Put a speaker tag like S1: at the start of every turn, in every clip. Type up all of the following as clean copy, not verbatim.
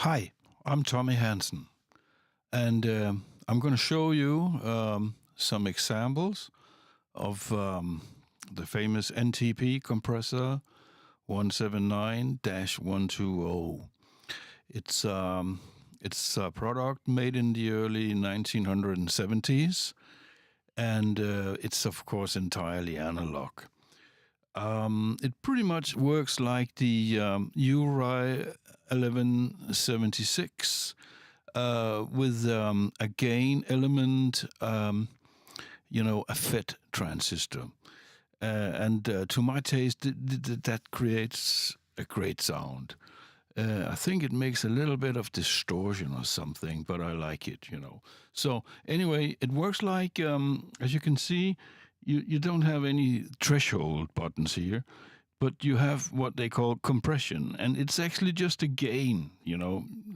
S1: Hi, I'm Tommy Hansen, and I'm going to show you some examples of the famous Ntp compressor 179-120. It's a product made in the early 1970s, and it's of course entirely analog. It pretty much works like the URI 1176 with a gain element, a FET transistor. And to my taste, that creates a great sound. I think it makes a little bit of distortion or something, but I like it. So anyway, it works like, as you can see, you don't have any threshold buttons here, but you have what they call compression, and it's actually just a gain.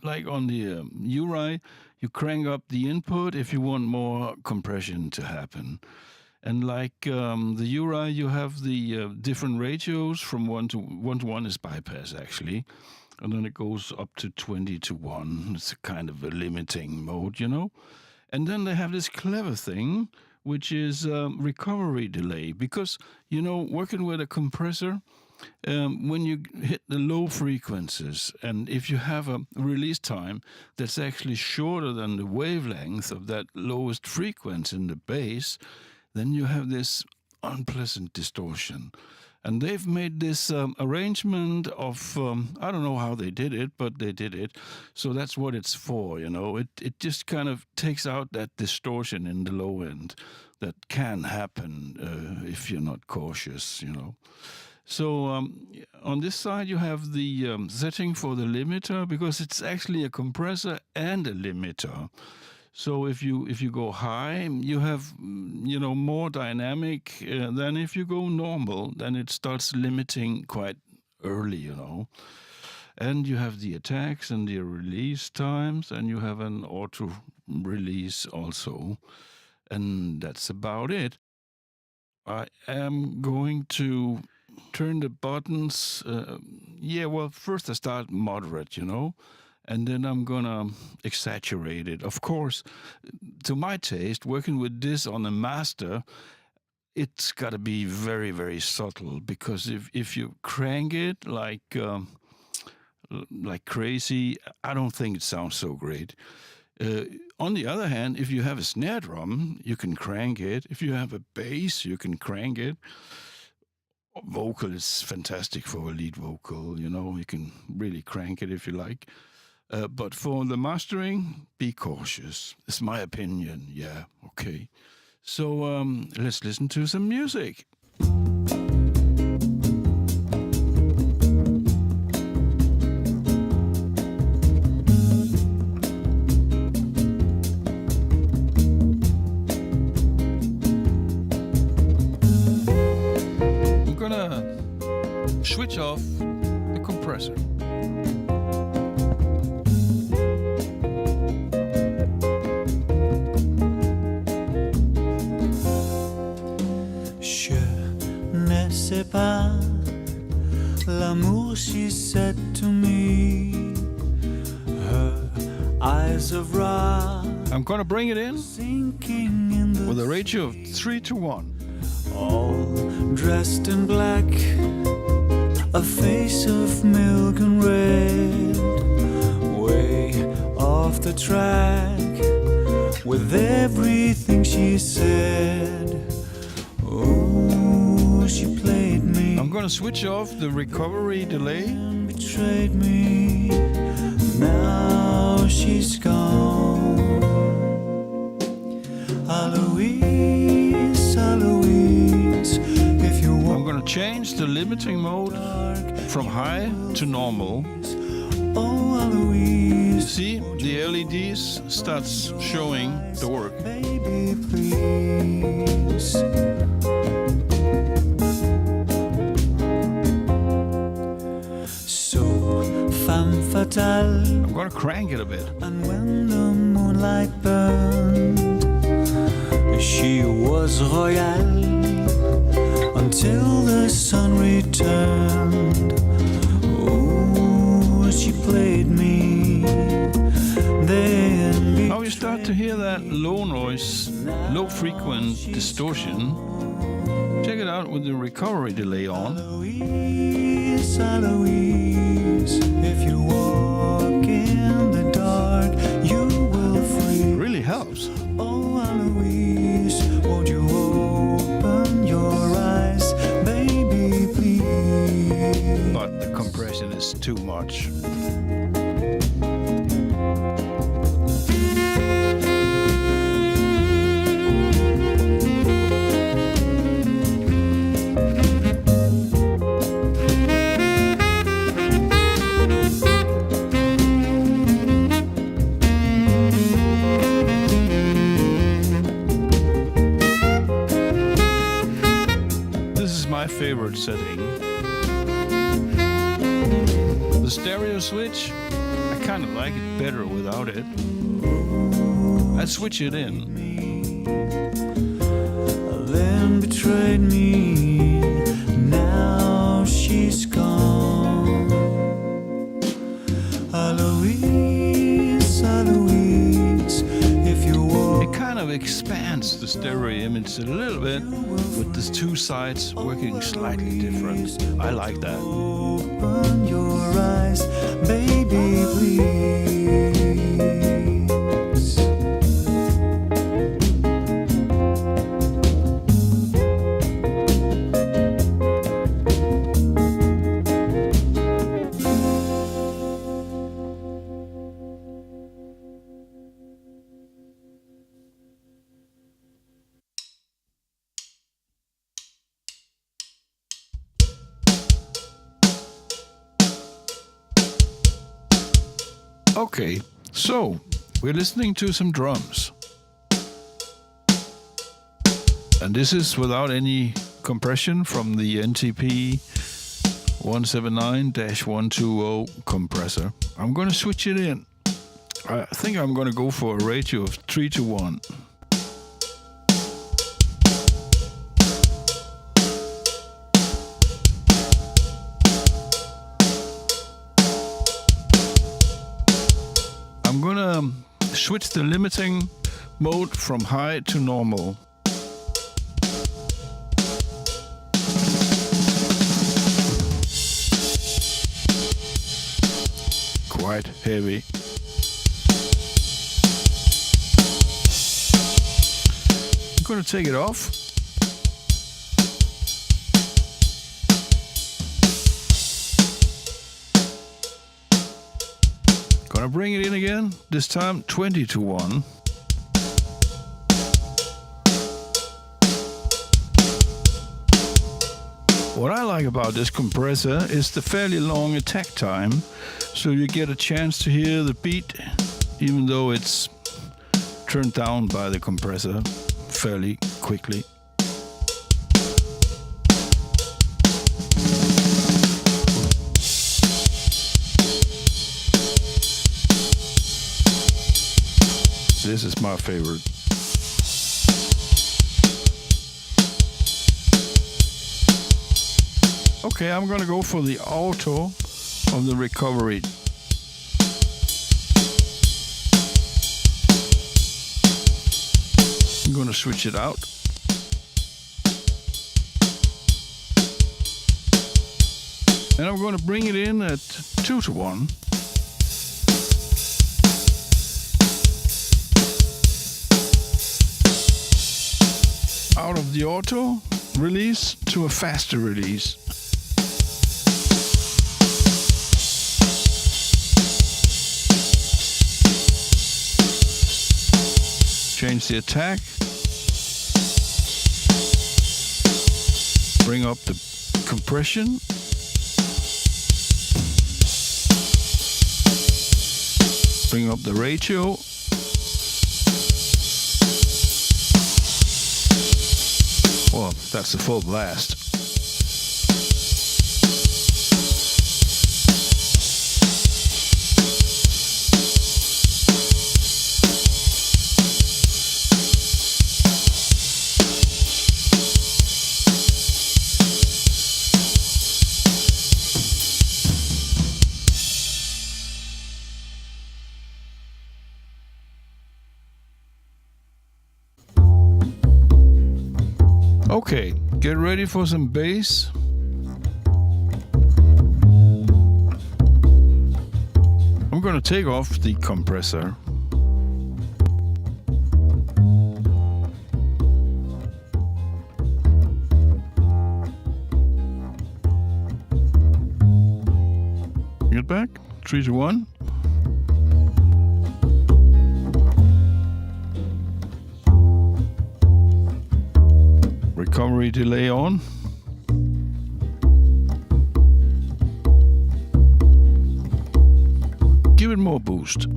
S1: Like on the URI, you crank up the input if you want more compression to happen. And like the URI, you have the different ratios from 1 to 1 is bypass actually, and then it goes up to 20 to 1. It's a kind of a limiting mode. And then they have this clever thing, which is recovery delay, because working with a compressor, when you hit the low frequencies, and if you have a release time that's actually shorter than the wavelength of that lowest frequency in the bass, then you have this unpleasant distortion. And they've made this arrangement of, I don't know how they did it, but they did it. So that's what it's for. It just kind of takes out that distortion in the low end that can happen if you're not cautious. So on this side, you have the setting for the limiter, because it's actually a compressor and a limiter. So if you go high, you have more dynamic than if you go normal. Then it starts limiting quite early. And you have the attacks and the release times, and you have an auto release also, and that's about it. I am going to turn the buttons. First I start moderate, and then I'm gonna exaggerate it. Of course, to my taste, working with this on a master, it's got to be very, very subtle, because if you crank it like crazy, I don't think it sounds so great. On the other hand, if you have a snare drum, you can crank it. If you have a bass, you can crank it. Vocal is fantastic for a lead vocal. You can really crank it if you like. But for the mastering, be cautious. It's my opinion. Yeah, okay. So let's listen to some music. I'm gonna switch off the compressor.
S2: C'est pas l'amour, she said to me. Her eyes of rock.
S1: I'm gonna bring it in with a ratio of 3 to 1.
S2: All dressed in black, a face of milk and red, way off the track with everything she said. Oh, she played me.
S1: I'm gonna switch off the recovery delay.
S2: And betrayed me. Now she's gone. Alois, Alois, if you want.
S1: I'm gonna change the limiting mode from high to normal.
S2: Oh, Alois.
S1: See, the LEDs starts showing the work.
S2: Baby, please. So, femme fatale.
S1: I'm gonna crank it a bit.
S2: And when the moonlight burned, she was royale until the sun returned. Oh, she played me
S1: to hear that low noise, low frequent distortion, check it out with the recovery delay on.
S2: Eloise, Eloise, if you walk in the dark, you will free.
S1: Really helps.
S2: Oh, Eloise, won't you open your eyes, baby, please?
S1: But the compression is too much. My favorite setting. The stereo switch, I kind of like it better without it. I'd switch it in.
S2: Then betrayed me, now she's gone. Eloise, Eloise, if you walk.
S1: It kind of expands the stereo image a little bit, with the two sides working slightly different. I like that.
S2: Open your eyes, baby, please.
S1: Okay, so we're listening to some drums. And this is without any compression from the Ntp 179-120 compressor. I'm going to switch it in. I think I'm going to go for a ratio of 3:1. I'm gonna switch the limiting mode from high to normal. Quite heavy. I'm gonna take it off. Gonna bring it in again, this time 20:1. What I like about this compressor is the fairly long attack time, so you get a chance to hear the beat even though it's turned down by the compressor fairly quickly. This is my favorite. Okay, I'm gonna go for the auto of the recovery. I'm gonna switch it out. And I'm gonna bring it in at 2:1. Out of the auto release to a faster release. Change the attack. Bring up the compression. Bring up the ratio. Well, that's the full blast. Okay, get ready for some bass. I'm gonna take off the compressor. Bring it back. 3, 2, 1. Recovery delay on. Give it more boost.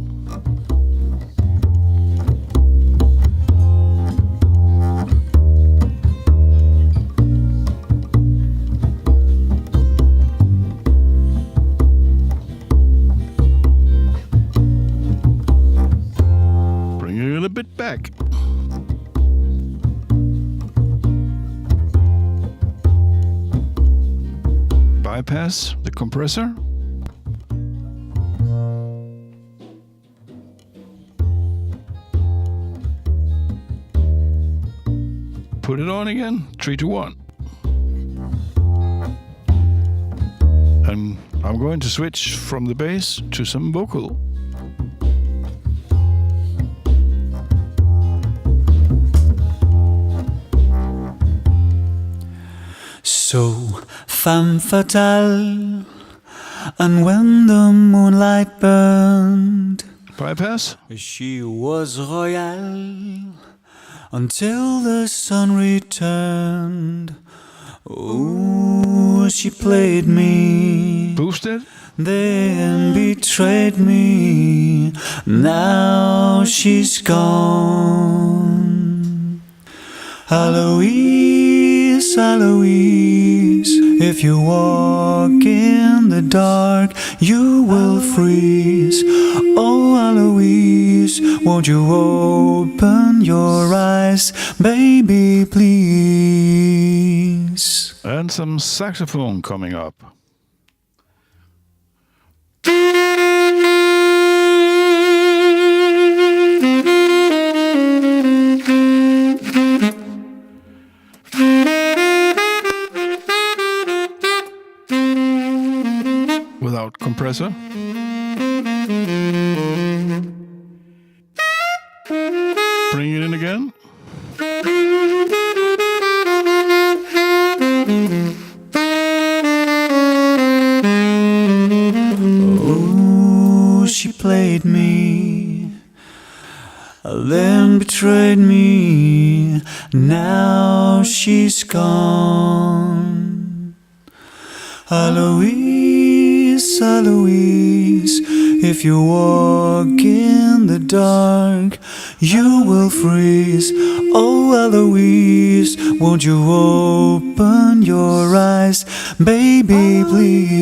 S1: Bring it a little bit back. Bypass the compressor. Put it on again. 3, 2, 1. And I'm going to switch from the bass to some vocal.
S2: So femme fatale, and when the moonlight burned,
S1: Bypass.
S2: she was royale until the sun returned. Oh, she played me,
S1: Boosted.
S2: then betrayed me. Now she's gone. Alois, Alois, if you walk in the dark, you will freeze. Oh, Alois, won't you open your eyes, baby, please?
S1: And some saxophone coming up. Without compressor. Bring it in again.
S2: Oh, she played me, then betrayed me. Now she's gone. Alois, Alois, if you walk in the dark, you will freeze. Oh, Alois, won't you open your eyes, baby, please?